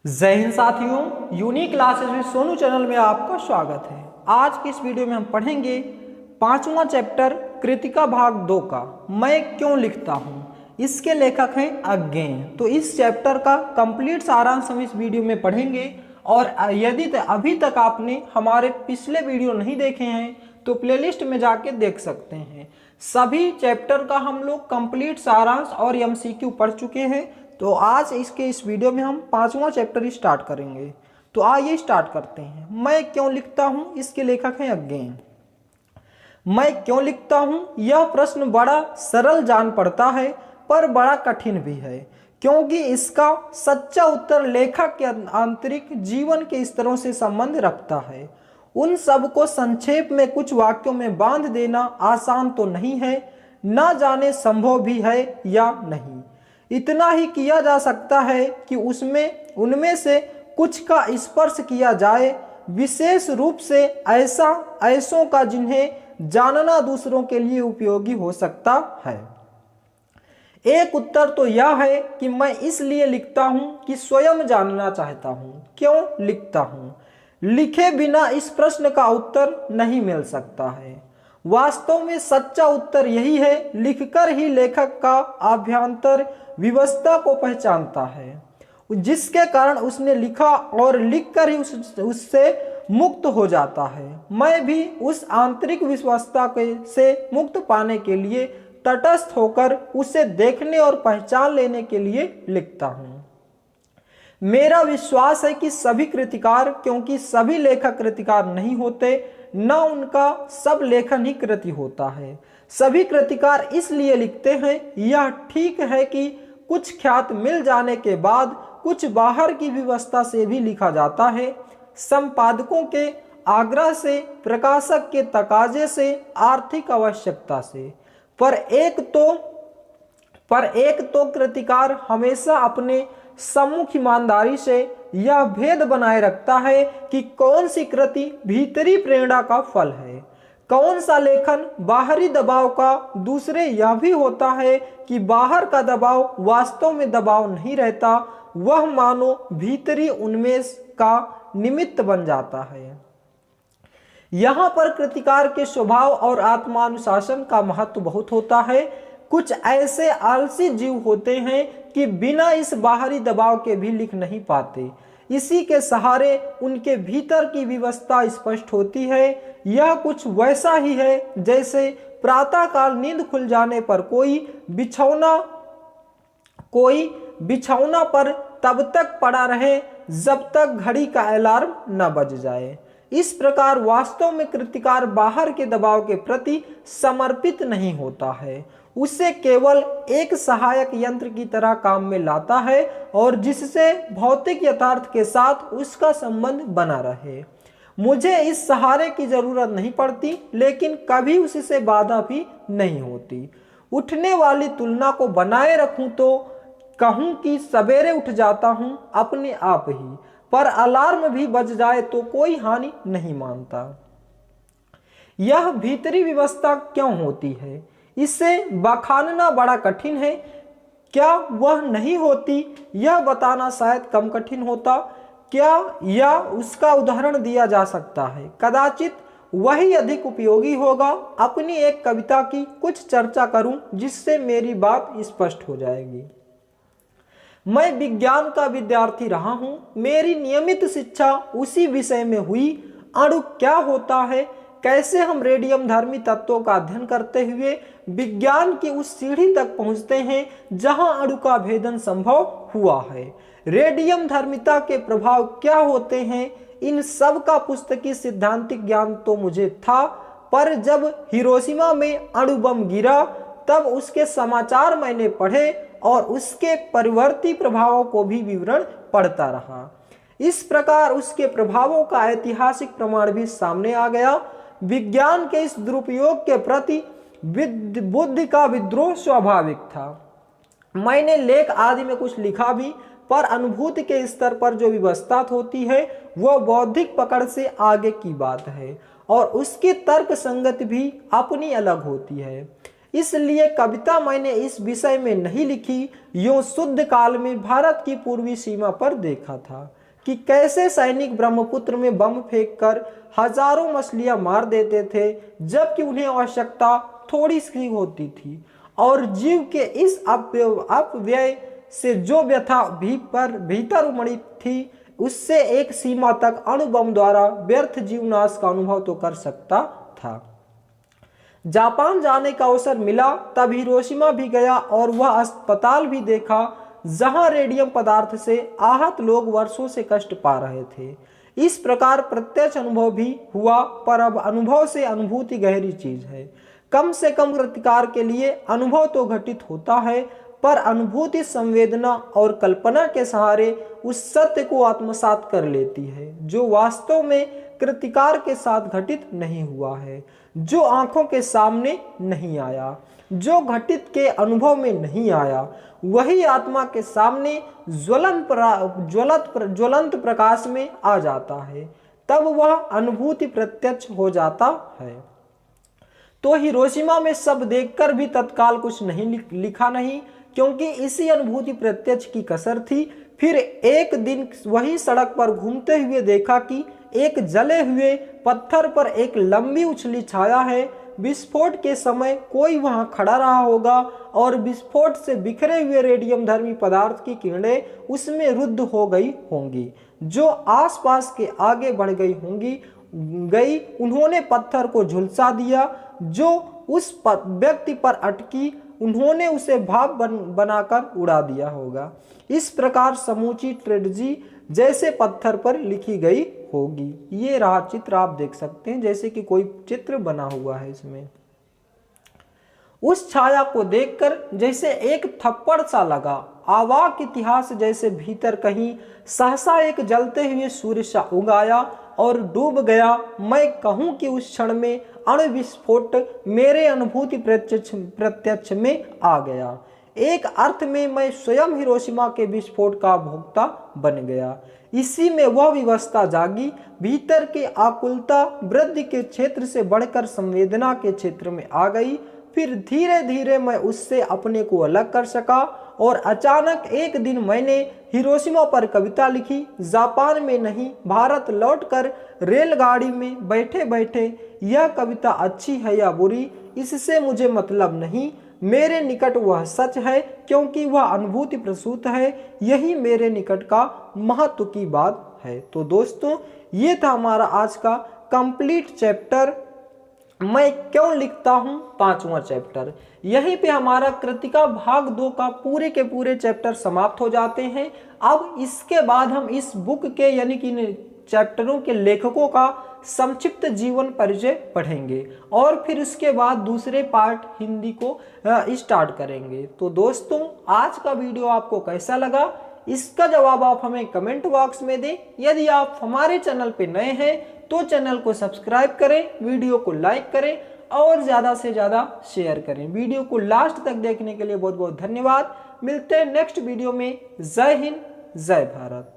जय हिंद साथियों, unique classes with Sonu channel में आपका स्वागत है। आज की इस वीडियो में हम पढ़ेंगे पांचवा चैप्टर कृतिका भाग 2 का मैं क्यों लिखता हूँ। इसके लेखक हैं अज्ञेय। तो इस चैप्टर का कंप्लीट सारांश हम इस वीडियो में पढ़ेंगे। और यदि अभी तक आपने हमारे पिछले वीडियो नहीं देखे हैं तो प्लेलिस्ट में जाके देख सकते हैं। सभी चैप्टर का हम लोग कंप्लीट सारांश और एमसीक्यू पढ़ चुके हैं। तो आज इस वीडियो में हम पांचवा चैप्टर स्टार्ट करेंगे। तो आइए स्टार्ट करते हैं। मैं क्यों लिखता हूँ, इसके लेखक हैं अज्ञेय। मैं क्यों लिखता हूँ, यह प्रश्न बड़ा सरल जान पड़ता है पर बड़ा कठिन भी है, क्योंकि इसका सच्चा उत्तर लेखक के आंतरिक जीवन के स्तरों से संबंध रखता है। उन सब को संक्षेप में कुछ वाक्यों में बांध देना आसान तो नहीं है, ना जाने संभव भी है या नहीं। इतना ही किया जा सकता है कि उनमें से कुछ का स्पर्श किया जाए, विशेष रूप से ऐसों का जिन्हें जानना दूसरों के लिए उपयोगी हो सकता है। एक उत्तर तो यह है कि मैं इसलिए लिखता हूं कि स्वयं जानना चाहता हूं। क्यों लिखता हूं? लिखे बिना इस प्रश्न का उत्तर नहीं मिल सकता है। वास्तव में सच्चा उत्तर यही है, लिखकर ही लेखक का आभ्यंतर व्यवस्था को पहचानता है, जिसके कारण उसने लिखा और लिखकर ही उससे मुक्त हो जाता है। मैं भी उस आंतरिक व्यवस्था से मुक्त पाने के लिए तटस्थ होकर उसे देखने और पहचान लेने के लिए लिखता हूँ। मेरा विश्वास है कि सभी कृतिकार, क्योंकि सभी लेखक कृतिकार नहीं होते, न उनका सब लेखन ही कृति होता है। सभी कृतिकार इसलिए लिखते हैं। यह ठीक है कि कुछ ख्यात मिल जाने के बाद कुछ बाहर की व्यवस्था से भी लिखा जाता है, संपादकों के आग्रह से, प्रकाशक के तकाजे से, आर्थिक आवश्यकता से। पर एक तो कृतिकार हमेशा अपने सम्मुख ईमानदारी से यह भेद बनाए रखता है कि कौन सी कृति भीतरी प्रेरणा का फल है, कौन सा लेखन बाहरी दबाव का। दूसरे यह भी होता है कि बाहर का दबाव वास्तव में दबाव नहीं रहता, वह मानो भीतरी उन्मेष का निमित्त बन जाता है। यहाँ पर कृतिकार के स्वभाव और आत्मानुशासन का महत्व बहुत होता है। कुछ ऐसे आलसी जीव होते हैं कि बिना इस बाहरी दबाव के भी लिख नहीं पाते। इसी के सहारे उनके भीतर की व्यवस्था स्पष्ट होती है। यह कुछ वैसा ही है जैसे प्रातःकाल नींद खुल जाने पर कोई बिछौना पर तब तक पड़ा रहे जब तक घड़ी का अलार्म न बज जाए। इस प्रकार वास्तव में कृतिकार बाहर के दबाव के प्रति समर्पित नहीं होता है, उसे केवल एक सहायक यंत्र की तरह काम में लाता है और जिससे भौतिक यथार्थ के साथ उसका संबंध बना रहे। मुझे इस सहारे की जरूरत नहीं पड़ती, लेकिन कभी उससे बाधा भी नहीं होती। उठने वाली तुलना को बनाए रखूं तो कहूं कि सवेरे उठ जाता हूं अपने आप ही, पर अलार्म भी बज जाए तो कोई हानि नहीं मानता। यह भीतरी व्यवस्था क्यों होती है, इसे बखानना बड़ा कठिन है। क्या वह नहीं होती, यह बताना शायद कम कठिन होता। क्या यह उसका उदाहरण दिया जा सकता है, कदाचित वही अधिक उपयोगी होगा। अपनी एक कविता की कुछ चर्चा करूं जिससे मेरी बात स्पष्ट हो जाएगी। मैं विज्ञान का विद्यार्थी रहा हूं, मेरी नियमित शिक्षा उसी विषय में हुई। अणु क्या होता है, कैसे हम रेडियम धर्मी तत्वों का अध्ययन करते हुए विज्ञान की उस सीढ़ी तक पहुंचते हैं जहां अणु का भेदन संभव हुआ है। रेडियम धर्मिता के प्रभाव क्या होते हैं, इन सब का पुस्तकीय सिद्धांतिक ज्ञान तो मुझे था, पर जब हिरोशिमा में अणु बम गिरा तब उसके समाचार मैंने पढ़े और उसके परिवर्ती प्रभावों को भी विवरण पढ़ता रहा। इस प्रकार उसके प्रभावों का ऐतिहासिक प्रमाण भी सामने आ गया। विज्ञान के इस दुरुपयोग के प्रति बुद्धि का विद्रोह स्वाभाविक था। मैंने लेख आदि में कुछ लिखा भी, पर अनुभूति के स्तर पर जो व्यवस्था होती है वह बौद्धिक पकड़ से आगे की बात है और उसकी तर्क संगति भी अपनी अलग होती है। इसलिए कविता मैंने इस विषय में नहीं लिखी, यूं शुद्ध काल में भारत की पूर्वी सीमा पर देखा था। कि कैसे सैनिक ब्रह्मपुत्र में बम फेंककर हजारों मछलियां मार देते थे, जबकि उन्हें आवश्यकता थोड़ी सी होती थी, और जीव के इस अपव्यय से जो व्यथा भीतर उमड़ी थी, उससे एक सीमा तक अणुबम द्वारा व्यर्थ जीवनाश का अनुभव तो कर सकता था। जापान जाने का अवसर मिला तब हिरोशिमा भी गया और वह अस्पताल भी देखा जहां रेडियम पदार्थ से आहत लोग वर्षों से कष्ट पा रहे थे। इस प्रकार प्रत्यक्ष अनुभव भी हुआ, पर अब अनुभव से अनुभूति गहरी चीज है। कम से कम प्रतिकार के लिए अनुभव तो घटित होता है, पर अनुभूति संवेदना और कल्पना के सहारे उस सत्य को आत्मसात कर लेती है जो वास्तव में कृतिकार के साथ घटित नहीं हुआ है, जो आंखों के सामने नहीं आया, जो घटित के अनुभव में नहीं आया, वही आत्मा के सामने ज्वलंत प्रकाश में आ जाता है। तब वह अनुभूति प्रत्यक्ष हो जाता है। तो हिरोशिमा में सब देखकर भी तत्काल कुछ नहीं लिखा नहीं, क्योंकि इसी अनुभूति प्रत्यक्ष की कसर थी। फिर एक दिन वही सड़क पर घूमते हुए देखा कि एक जले हुए पत्थर पर एक लंबी उछली छाया है। विस्फोट के समय कोई वहां खड़ा रहा होगा और विस्फोट से बिखरे हुए रेडियम धर्मी पदार्थ की किरणें उसमें रुद्ध हो गई होंगी, जो आसपास के आगे बढ़ गई उन्होंने पत्थर को झुलसा दिया जो उस व्यक्ति पर अटकी, उन्होंने उसे भाप बनाकर उड़ा दिया होगा। इस प्रकार समूची ट्रेजेडी जैसे पत्थर पर लिखी गई होगी। ये रहा चित्र, आप देख सकते हैं जैसे कि कोई चित्र बना हुआ है इसमें। उस छाया को देखकर जैसे एक थप्पड़ सा लगा, आवाक इतिहास जैसे भीतर कहीं सहसा एक जलते हुए सूर्य सा उगाया और डूब गया। मैं कहूं कि उस क्षण में अणु विस्फोट मेरे अनुभूति प्रत्यक्ष में आ गया। एक अर्थ में मैं स्वयं हिरोशिमा के विस्फोट का भोक्ता बन गया। इसी में वह विवस्था जागी, भीतर के आकुलता वृद्धि के क्षेत्र से बढ़कर संवेदना के क्षेत्र में आ गई। फिर धीरे धीरे मैं उससे अपने को अलग कर सका और अचानक एक दिन मैंने हिरोशिमा पर कविता लिखी। जापान में नहीं, भारत लौटकर रेलगाड़ी में बैठे बैठे यह कविता अच्छी है या बुरी इससे मुझे मतलब नहीं, मेरे निकट वह सच है क्योंकि वह अनुभूति प्रसूत है। यही मेरे निकट का महत्व की बात है। तो दोस्तों, ये था हमारा आज का कंप्लीट चैप्टर, मैं क्यों लिखता हूं, 5वां चैप्टर। यहीं पे हमारा कृतिका भाग 2 का पूरे के पूरे चैप्टर समाप्त हो जाते हैं। अब इसके बाद हम इस बुक के यानी कि चैप्टरों के लेखकों का संक्षिप्त जीवन परिचय पढ़ेंगे और फिर इसके बाद दूसरे पार्ट हिंदी को स्टार्ट करेंगे। तो दोस्तों, आज का वीडियो आपको कैसा लगा, इसका जवाब आप हमें कमेंट बॉक्स में दें। यदि आप हमारे चैनल पे नए हैं तो चैनल को सब्सक्राइब करें, वीडियो को लाइक करें और ज़्यादा से ज़्यादा शेयर करें। वीडियो को लास्ट तक देखने के लिए बहुत बहुत धन्यवाद। मिलते हैं नेक्स्ट वीडियो में। जय हिंद, जय भारत।